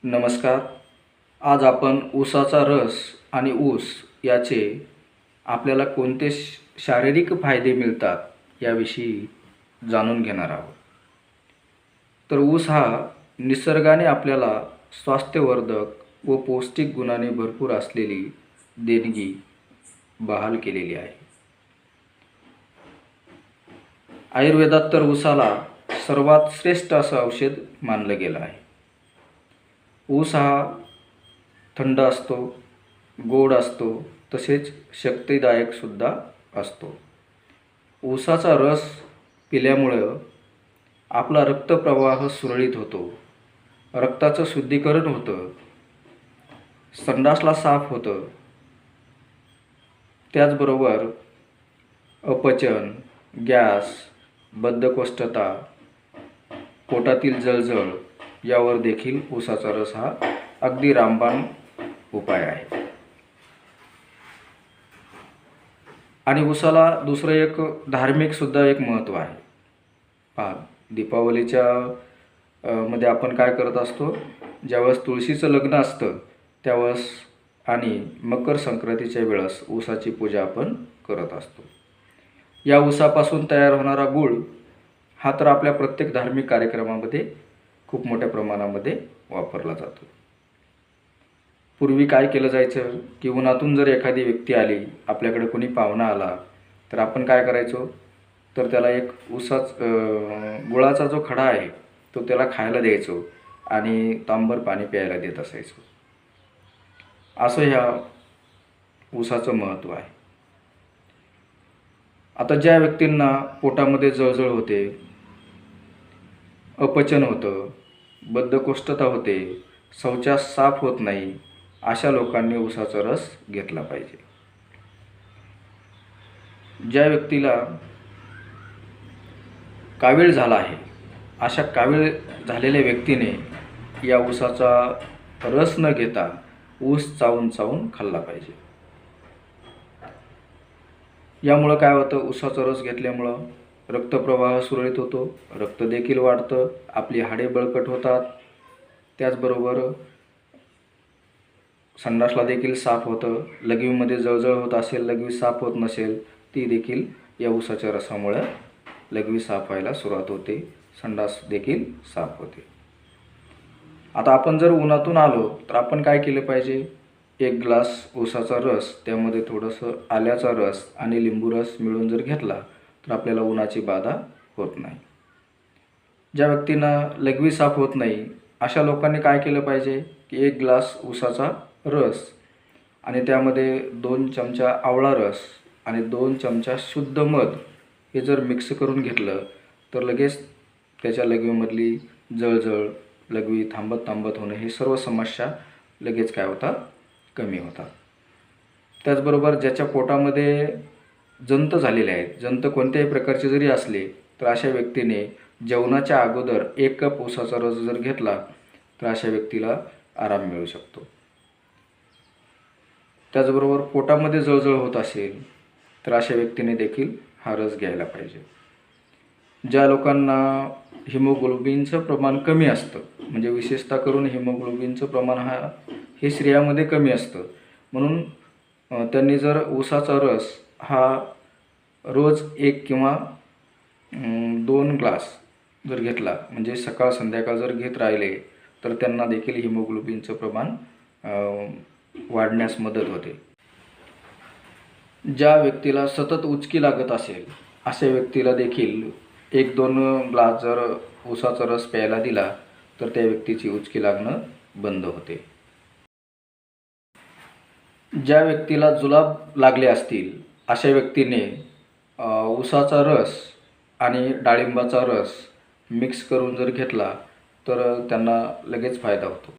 नमस्कार. आज आपण ऊसाचा रस आणि ऊस याचे आपल्याला कोणते शारीरिक फायदे मिळतात याविषयी जाणून घेणार आहोत. तर ऊस हा निसर्गाने आपल्याला स्वास्थ्यवर्धक व पौष्टिक गुणांनी भरपूर असलेली देणगी बहाल केलेली आहे. आयुर्वेदात तर ऊसाला सर्वात श्रेष्ठ असं औषध मानलं गेलं आहे. ऊस हा थंड असतो, गोड असतो, तसेच शक्तिदायकसुद्धा असतो. ऊसाचा रस पिल्यामुळं आपला रक्तप्रवाह सुरळीत होतो, रक्ताचं शुद्धीकरण होतं, संडासला साफ होतं. त्याचबरोबर अपचन, गॅस, बद्धकोष्ठता, पोटातील जळजळ यावर देखील ऊसाचा रस हा अगदी रामबाण उपाय आहे. आणि ऊसाला दुसरं एक धार्मिकसुद्धा एक महत्त्व आहे. पहा, दीपावलीच्या मध्ये आपण काय करत असतो, ज्यावेळेस तुळशीचं लग्न असतं त्यावेळेस आणि मकर संक्रांतीच्या वेळेस ऊसाची पूजा आपण करत असतो. या ऊसापासून तयार होणारा गूळ हा तर आपल्या प्रत्येक धार्मिक कार्यक्रमामध्ये खूप मोठ्या प्रमाणामध्ये वापरला जातो. पूर्वी काय केलं जायचं की उन्हातून जर एखादी व्यक्ती आली, आपल्याकडे कोणी पाहुणा आला, तर आपण काय करायचो, तर त्याला एक गुळाचा जो खडा आहे तो त्याला खायला द्यायचो आणि तांबर पाणी प्यायला देत असायचो. असं ह्या ऊसाचं महत्त्व आहे. आता ज्या व्यक्तींना पोटामध्ये जळजळ होते, अपचन होतं, बद्धकोष्ठता होते, शौचास साफ होत नाही, अशा लोकांनी ऊसाचा रस घेतला पाहिजे. ज्या व्यक्तीला कावीळ झाला आहे, अशा कावीळ झालेल्या व्यक्तीने या ऊसाचा रस न घेता ऊस चावून चावून खाल्ला पाहिजे. यामुळं काय होतं, ऊसाचा रस घेतल्यामुळं रक्तप्रवाह सुरळीत होतो, रक्त देखील वाढतं, आपली हाडे बळकट होतात. त्याचबरोबर संडासला देखील साफ होतं. लघवीमध्ये जळजळ होत असेल, लघवी साफ होत नसेल, ती देखील या ऊसाच्या रसामुळे लघवी साफ व्हायला सुरुवात होते, संडास देखील साफ होते. आता आपण जर उन्हातून आलो तर आपण काय केलं पाहिजे, एक ग्लास ऊसाचा रस, त्यामध्ये थोडंसं आल्याचा रस आणि लिंबू रस मिळून जर घेतला तर आपल्याला उन्हाची बाधा होत नाही. ज्या व्यक्तींना लघवी साफ होत नाही, अशा लोकांनी काय केलं पाहिजे की एक ग्लास ऊसाचा रस आणि त्यामध्ये 2 चमचा आवळा रस आणि 2 चमचा शुद्ध मध हे जर मिक्स करून घेतलं तर लगेच त्याच्या लघवीमधली जळजळ, लघवी थांबत होणं, हे सर्व समस्या लगेच काय होतात, कमी होतात. त्याचबरोबर ज्याच्या पोटामध्ये जंत झालेले आहेत, जंत कोणत्याही प्रकारचे जरी असले तर अशा व्यक्तीने जेवणाच्या अगोदर 1 कप ऊसाचा रस जर घेतला तर अशा व्यक्तीला आराम मिळू शकतो. त्याचबरोबर पोटामध्ये जळजळ होत असेल तर अशा व्यक्तीने देखील हा रस घ्यायला पाहिजे. ज्या लोकांना हिमोग्लोबिनचं प्रमाण कमी असतं, म्हणजे विशेषतः करून हिमोग्लोबिनचं प्रमाण हे स्त्रियामध्ये कमी असतं, म्हणून त्यांनी जर ऊसाचा रस हा रोज 1 किंवा 2 ग्लास जर घेतला, म्हणजे सकाळ संध्याकाळ जर घेत राहिले तर त्यांना देखील हिमोग्लोबिनचं प्रमाण वाढण्यास मदत होते. ज्या व्यक्तीला सतत उचकी लागत असेल, अशा व्यक्तीला देखील 1-2 ग्लास जर ऊसाचा रस प्यायला दिला तर त्या व्यक्तीची उचकी लागणं बंद होते. ज्या व्यक्तीला जुलाब लागले असतील, अशा व्यक्तीने ऊसाचा रस आणि डाळिंबाचा रस मिक्स करून जर घेतला तर त्यांना लगेच फायदा होतो.